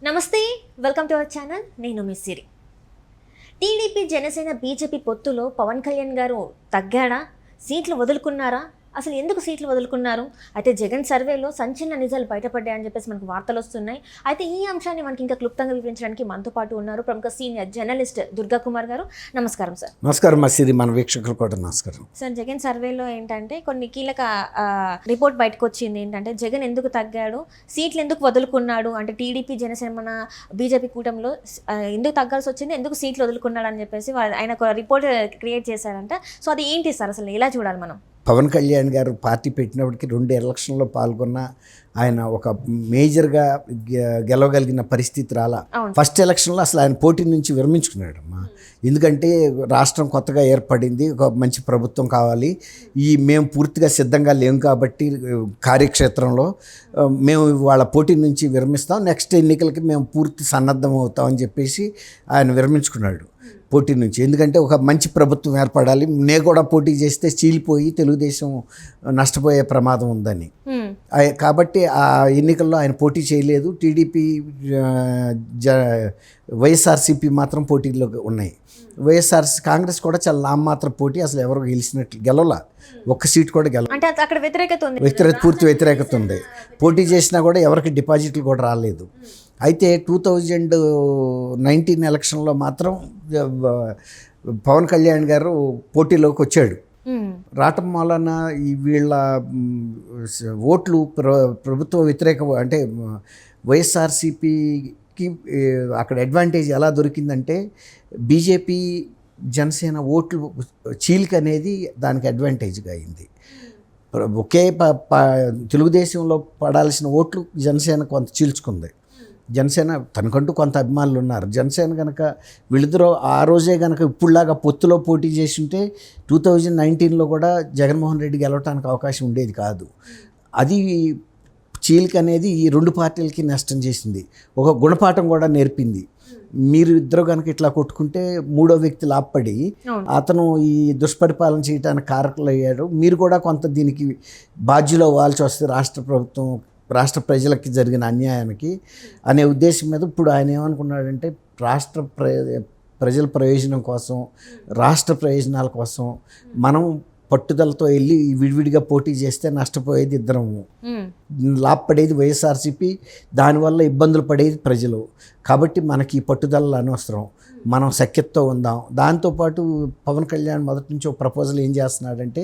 నమస్తే, welcome to our channel. నేను మీ సిరి. TDP Janasena BJP పొత్తులో పవన్ కళ్యాణ్ గారు తగ్గాడా, సీట్లు వదులుకున్నారా, అసలు ఎందుకు సీట్లు వదులుకున్నారు? అయితే జగన్ సర్వేలో సంచలన నిజాలు బయటపడ్డాయని చెప్పేసి మనకు వార్తలు వస్తున్నాయి. అయితే ఈ అంశాన్ని మనకి ఇంకా క్లుప్తంగా వివరించడానికి మనతో పాటు ఉన్నారు ప్రముఖ సీనియర్ జర్నలిస్ట్ దుర్గా కుమార్ గారు. నమస్కారం సార్. నమస్కారం మా సిరి, మన వీక్షకులు కూడా నమస్కారం. సార్, జగన్ సర్వేలో ఏంటంటే కొన్ని కీలక రిపోర్ట్ బయటకు వచ్చింది. ఏంటంటే జగన్ ఎందుకు తగ్గాడు, సీట్లు ఎందుకు వదులుకున్నాడు, అంటే టీడీపీ జనసేన మన బీజేపీ కూటమిలో ఎందుకు తగ్గాల్సి వచ్చింది, ఎందుకు సీట్లు వదులుకున్నాడు అని చెప్పేసి ఆయన ఒక రిపోర్ట్ క్రియేట్ చేశారంట. సో అది ఏంటి సార్, అసలు ఎలా చూడాలి మనం? పవన్ కళ్యాణ్ గారు పార్టీ పెట్టినప్పటికీ 2 ఎలక్షన్లో పాల్గొన్న ఆయన ఒక మేజర్గా గెలవగలిగిన పరిస్థితి రాలా. ఫస్ట్ ఎలక్షన్లో అసలు ఆయన పోటీ నుంచి విరమించుకున్నాడు అమ్మా. ఎందుకంటే రాష్ట్రం కొత్తగా ఏర్పడింది, ఒక మంచి ప్రభుత్వం కావాలి, మేము పూర్తిగా సిద్ధంగా లేము కాబట్టి కార్యక్షేత్రంలో మేము వాళ్ళ పోటీ నుంచి విరమిస్తాం, నెక్స్ట్ ఎన్నికలకి మేము పూర్తి సన్నద్ధం అవుతామని చెప్పేసి ఆయన విరమించుకున్నాడు పోటీ నుంచి. ఎందుకంటే ఒక మంచి ప్రభుత్వం ఏర్పడాలి, నేను కూడా పోటీ చేస్తే చీలిపోయి తెలుగుదేశం నష్టపోయే ప్రమాదం ఉందని. కాబట్టి ఆ ఎన్నికల్లో ఆయన పోటీ చేయలేదు. టీడీపీ వైఎస్ఆర్సీపీ మాత్రం పోటీలో ఉన్నాయి. కాంగ్రెస్ కూడా చాలా నామమాత్ర పోటీ, అసలు ఎవరు గెలవలా, ఒక్క సీట్ కూడా అంటే అక్కడ పూర్తి వ్యతిరేకత ఉంది. పోటీ చేసినా కూడా ఎవరికి డిపాజిట్లు కూడా రాలేదు. అయితే 2019 ఎలక్షన్లో మాత్రం పవన్ కళ్యాణ్ గారు పోటీలోకి వచ్చాడు. రావటం వలన వీళ్ళ ఓట్లు ప్రభుత్వ వ్యతిరేక, అంటే వైఎస్ఆర్సీపీకి అక్కడ అడ్వాంటేజ్ ఎలా దొరికిందంటే బీజేపీ జనసేన ఓట్లు చీలిక అనేది దానికి అడ్వాంటేజ్గా అయింది. ఒకే తెలుగుదేశంలో పడాల్సిన ఓట్లు జనసేన కొంత చీల్చుకుంది. జనసేన తనకంటూ కొంత అభిమానులు ఉన్నారు. జనసేన కనుక వీళ్ళిద్దరూ ఆ రోజే కనుక ఇప్పుడులాగా పొత్తులో పోటీ చేసి ఉంటే 2019లో కూడా జగన్మోహన్ రెడ్డి గెలవడానికి అవకాశం ఉండేది కాదు. అది చీలిక అనేది ఈ 2 పార్టీలకి నష్టం చేసింది, ఒక గుణపాఠం కూడా నేర్పింది. మీరు ఇద్దరు కనుక ఇట్లా కొట్టుకుంటే 3వ వ్యక్తి లాభపడి అతను ఈ దుష్పరిపాలన చేయడానికి కారకులు అయ్యాడు, మీరు కూడా కొంత దీనికి బాధ్యులు అవ్వాల్సి వస్తుంది రాష్ట్ర ప్రజలకి జరిగిన అన్యాయానికి అనే ఉద్దేశం మీద ఇప్పుడు ఆయన ఏమనుకున్నాడంటే ప్రజల ప్రయోజనం కోసం, రాష్ట్ర ప్రయోజనాల కోసం మనం పట్టుదలతో వెళ్ళి విడివిడిగా పోటీ చేస్తే నష్టపోయేది ఇద్దరము, లాభపడేది వైఎస్ఆర్సీపీ, దానివల్ల ఇబ్బందులు పడేది ప్రజలు. కాబట్టి మనకి పట్టుదల అనవసరం, మనం సఖ్యతతో ఉందాం. దాంతోపాటు పవన్ కళ్యాణ్ మొదటి నుంచి ఒక ప్రపోజల్ ఏం చేస్తున్నాడంటే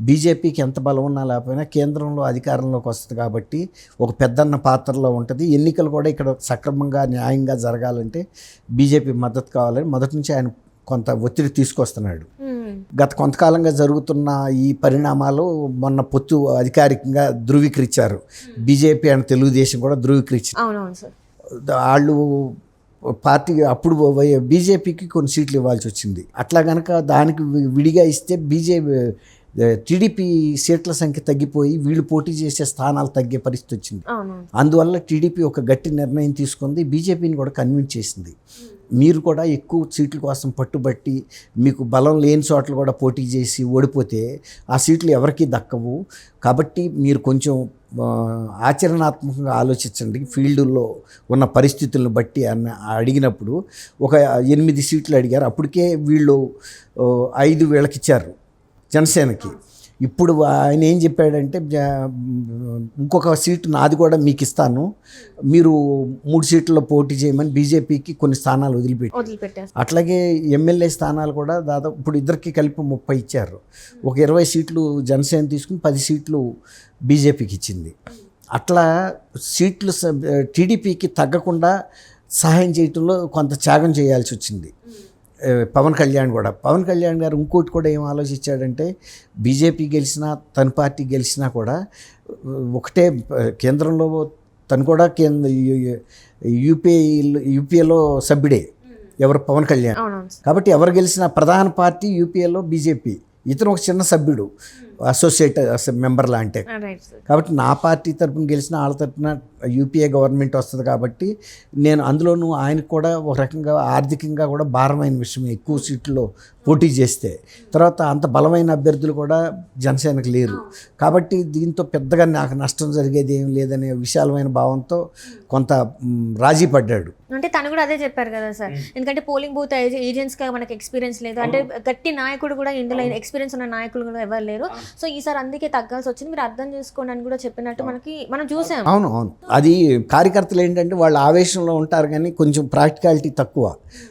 బీజేపీకి ఎంత బలం ఉన్నా లేకపోయినా కేంద్రంలో అధికారంలోకి వస్తుంది కాబట్టి ఒక పెద్దన్న పాత్రలో ఉంటుంది, ఎన్నికలు కూడా ఇక్కడ సక్రమంగా న్యాయంగా జరగాలంటే బీజేపీ మద్దతు కావాలని మొదటి నుంచి ఆయన కొంత ఒత్తిడి తీసుకొస్తున్నాడు. గత కొంతకాలంగా జరుగుతున్న ఈ పరిణామాలు మొన్న పొత్తు అధికారికంగా ధృవీకరించారు. బీజేపీ అండ్ తెలుగుదేశం కూడా ధృవీకరించారు. వాళ్ళు పార్టీ అప్పుడు బీజేపీకి కొన్ని సీట్లు ఇవ్వాల్సి వచ్చింది. అట్లా కనుక దానికి విడిగా ఇస్తే టీడీపీ సీట్ల సంఖ్య తగ్గిపోయి వీళ్ళు పోటీ చేసే స్థానాలు తగ్గే పరిస్థితి వచ్చింది. అందువల్ల టీడీపీ ఒక గట్టి నిర్ణయం తీసుకుంది, బీజేపీని కూడా కన్విన్స్ చేసింది. మీరు కూడా ఎక్కువ సీట్ల కోసం పట్టుబట్టి మీకు బలం లేని చోట్ల కూడా పోటీ చేసి ఓడిపోతే ఆ సీట్లు ఎవరికీ దక్కవు, కాబట్టి మీరు కొంచెం ఆచరణాత్మకంగా ఆలోచించండి ఫీల్డ్లో ఉన్న పరిస్థితులను బట్టి అడిగినప్పుడు ఒక 8 సీట్లు అడిగారు. అప్పటికే వీళ్ళు 5 వీళ్ళకిచ్చారు జనసేనకి. ఇప్పుడు ఆయన ఏం చెప్పాడంటే ఇంకొక సీటు నాది కూడా మీకు ఇస్తాను, మీరు 3 సీట్లలో పోటీ చేయమని బీజేపీకి కొన్ని స్థానాలు వదిలిపెట్టారు. అట్లాగే ఎమ్మెల్యే స్థానాలు కూడా దాదాపు ఇప్పుడు ఇద్దరికి కలిపి 30 ఇచ్చారు. ఒక 20 సీట్లు జనసేన తీసుకుని 10 సీట్లు బీజేపీకి ఇచ్చింది. అట్లా సీట్లు టీడీపీకి తగ్గకుండా సహాయం చేయటంలో కొంత త్యాగం చేయాల్సి వచ్చింది పవన్ కళ్యాణ్ గారు ఇంకోటి కూడా ఏం ఆలోచించాడంటే బీజేపీ గెలిచినా తన పార్టీ గెలిచినా కూడా ఒకటే కేంద్రంలో తను కూడా యూపీఏలో సభ్యుడే ఎవరు పవన్ కళ్యాణ్. కాబట్టి ఎవరు గెలిచిన ప్రధాన పార్టీ యూపీఏలో బీజేపీ, ఇతను ఒక చిన్న సభ్యుడు. అసోసియేట్ మెంబర్ లాంటి. Right sir. కాబట్టి నా పార్టీ తరపున గెలిచిన వాళ్ళ తరపున యూపీఏ గవర్నమెంట్ వస్తుంది కాబట్టి నేను అందులోనూ ఆయనకు కూడా ఒక రకంగా ఆర్థికంగా కూడా భారమైన విషయం, ఎక్కువ సీట్లలో పోటీ చేస్తే. తర్వాత అంత బలమైన అభ్యర్థులు కూడా జనసేనకు లేరు కాబట్టి దీంతో పెద్దగా నాకు నష్టం జరిగేది ఏం లేదనే విశాలమైన భావంతో కొంత రాజీ పడ్డాడు. అంటే తను కూడా అదే చెప్పారు కదా సార్, ఎందుకంటే పోలింగ్ బూత్ ఏజెంట్స్గా మనకి ఎక్స్పీరియన్స్ లేదు, అంటే గట్టి నాయకుడు కూడా ఇందులో ఎక్స్పీరియన్స్ ఉన్న నాయకులు కూడా ఎవరు లేరు, సో ఈసారి అందుకే తగ్గాల్సి వచ్చింది, మీరు అర్థం చేసుకోండి అని కూడా చెప్పినట్టు మనం చూసాం. అవును అవును, అది కార్యకర్తలు ఏంటంటే వాళ్ళు ఆవేశంలో ఉంటారు కానీ కొంచెం ప్రాక్టికాలిటీ తక్కువ.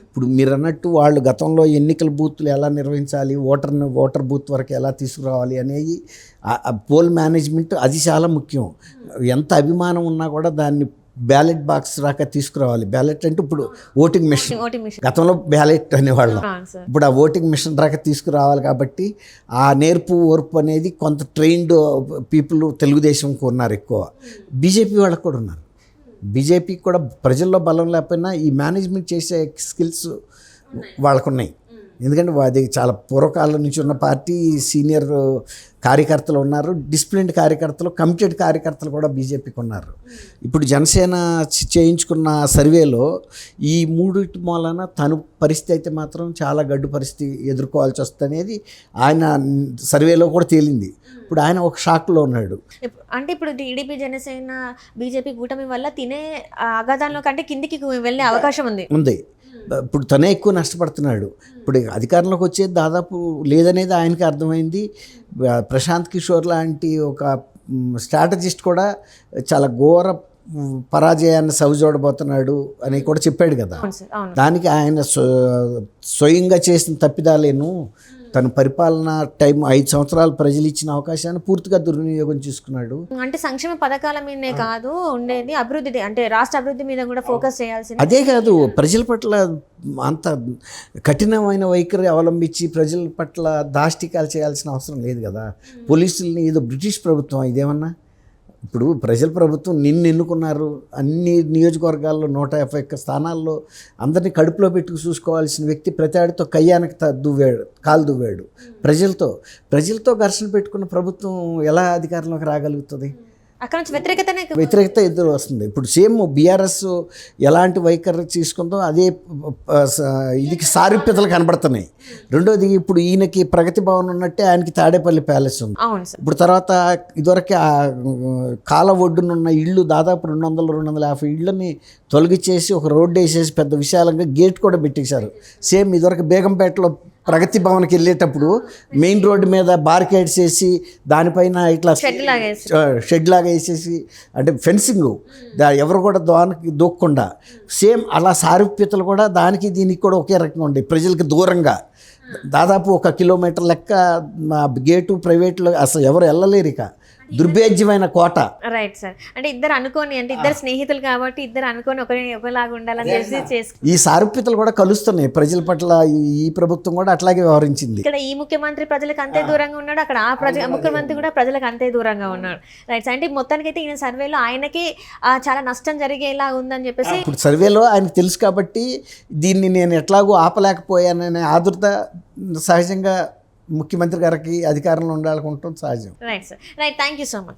ఇప్పుడు మీరు అన్నట్టు వాళ్ళు గతంలో ఎన్నికల బూత్లు ఎలా నిర్వహించాలి, ఓటర్ బూత్ వరకు ఎలా తీసుకురావాలి అనేది పోల్ మేనేజ్మెంట్ అది చాలా ముఖ్యం. ఎంత అభిమానం ఉన్నా కూడా దాన్ని బ్యాలెట్ బాక్స్ రాక తీసుకురావాలి. బ్యాలెట్ అంటే ఇప్పుడు ఓటింగ్ మిషన్, గతంలో బ్యాలెట్ అనేవాళ్ళం, ఇప్పుడు ఆ ఓటింగ్ మిషన్ రాక తీసుకురావాలి. కాబట్టి ఆ నేర్పు ఓర్పు అనేది కొంత ట్రైన్డ్ పీపుల్ తెలుగుదేశంకు ఉన్నారు ఎక్కువ, బీజేపీ వాళ్ళకు కూడా ఉన్నారు. బీజేపీకి కూడా ప్రజల్లో బలం లేకపోయినా ఈ మేనేజ్మెంట్ చేసే స్కిల్స్ వాళ్ళకు ఉన్నాయి. ఎందుకంటే అది చాలా పూర్వకాలం నుంచి ఉన్న పార్టీ, సీనియర్ కార్యకర్తలు ఉన్నారు, డిసిప్లిన్డ్ కార్యకర్తలు, కమిటెడ్ కార్యకర్తలు కూడా బీజేపీకి ఉన్నారు. ఇప్పుడు జనసేన చేయించుకున్న సర్వేలో ఈ మూడింటి మూలన తను పరిస్థితి అయితే మాత్రం చాలా గడ్డు పరిస్థితి ఎదుర్కోవాల్సి వస్తుంది అనేది ఆయన సర్వేలో కూడా తేలింది. ఇప్పుడు ఆయన ఒక షాక్లో ఉన్నాడు. అంటే ఇప్పుడు టీడీపీ జనసేన బీజేపీ కూటమి వల్ల తినే అగాధాల్లో కంటే కిందికి వెళ్ళే అవకాశం ఉంది. ఇప్పుడు తనే ఎక్కువ నష్టపడుతున్నాడు. ఇప్పుడు అధికారంలోకి వచ్చేది దాదాపు లేదనేది ఆయనకి అర్థమైంది. ప్రశాంత్ కిషోర్ లాంటి ఒక స్ట్రాటజిస్ట్ కూడా చాలా ఘోర పరాజయాన్ని సవిజోడబోతున్నాడు అని కూడా చెప్పాడు కదా. దానికి ఆయన స్వయంగా చేసిన తప్పిదాలేను, తన పరిపాలన టైం 5 సంవత్సరాలు ప్రజలు ఇచ్చిన అవకాశాన్ని పూర్తిగా దుర్వినియోగం చేసుకున్నాడు. అంటే సంక్షేమ పథకాల మీదనే కాదు ఉండేది, అభివృద్ధి అంటే రాష్ట్ర అభివృద్ధి మీద కూడా ఫోకస్ చేయాల్సింది. అదే కాదు, ప్రజల పట్ల అంత కఠినమైన వైఖరి అవలంబించి ప్రజల పట్ల దాష్టికాలు చేయాల్సిన అవసరం లేదు కదా. పోలీసుల్ని ఏదో బ్రిటిష్ ప్రభుత్వం ఇదేమన్నా, ఇప్పుడు ప్రజల ప్రభుత్వం నిన్ను ఎన్నుకున్నారు, అన్ని నియోజకవర్గాల్లో 151 స్థానాల్లో అందరినీ కడుపులో పెట్టుకు చూసుకోవాల్సిన వ్యక్తి ప్రతాడితో కయ్యానికి కాలు దువ్వాడు. ప్రజలతో ఘర్షణ పెట్టుకున్న ప్రభుత్వం ఎలా అధికారంలోకి రాగలుగుతుంది? అక్కడ నుంచి వ్యతిరేకత ఎదురు వస్తుంది. ఇప్పుడు సేమ్ బీఆర్ఎస్ ఎలాంటి వైఖరి తీసుకుందో అదే ఇది సారూప్యతలు కనబడుతున్నాయి. రెండోది, ఇప్పుడు ఈయనకి ప్రగతి భవన్ ఉన్నట్టే ఆయనకి తాడేపల్లి ప్యాలెస్ ఉంది. ఇప్పుడు తర్వాత ఇదివరకు ఆ కాల ఒడ్డునున్న ఇళ్ళు దాదాపు 200-250 ఇళ్ళని తొలగించేసి ఒక రోడ్డు వేసేసి పెద్ద విశాలంగా గేట్ కూడా పెట్టేశారు. సేమ్ ఇదివరకు బేగంపేటలో ప్రగతి భవన్కి వెళ్ళేటప్పుడు మెయిన్ రోడ్డు మీద బార్కేడ్స్ వేసి దానిపైన ఇట్లా షెడ్ లాగా వేసేసి, అంటే ఫెన్సింగ్, ఎవరు కూడా దానికి దూక్కుండా, సేమ్ అలా సారూప్యతలు కూడా దానికి దీనికి కూడా ఒకే రకంగా ఉండే. ప్రజలకు దూరంగా దాదాపు 1 కిలోమీటర్ లెక్క గేటు ప్రైవేట్లో అసలు ఎవరు వెళ్ళలేరు. ఇక దుర్భేద్యమైన కోట. Right sir. అంటే ఇద్దరు స్నేహితులు కాబట్టి ఇద్దరు అనుకొని ఒకలాగా ఉండాలని చేసి ఈ సారూప్యతలు కూడా కలుస్తున్నాయి ప్రజల పట్ల. ఈ ప్రభుత్వం కూడా అట్లాగే వ్యవహరించింది. ఇక్కడ ఈ ముఖ్యమంత్రి ప్రజలకు అంతే దూరంగా ఉన్నాడు, అక్కడ ఆ ముఖ్యమంత్రి కూడా ప్రజలకు అంతే దూరంగా ఉన్నాడు. రైట్. అంటే మొత్తానికైతే ఈయన సర్వేలో ఆయనకి చాలా నష్టం జరిగేలా ఉందని చెప్పేసి, ఇప్పుడు సర్వేలో ఆయనకు తెలుసు కాబట్టి దీన్ని నేను ఎట్లాగో ఆపలేకపోయాననే ఆదుర్త సహజంగా ముఖ్యమంత్రి గారికి అధికారంలో ఉండాలనుకుంటాం సహజం. Right sir. Right. Thank you so much.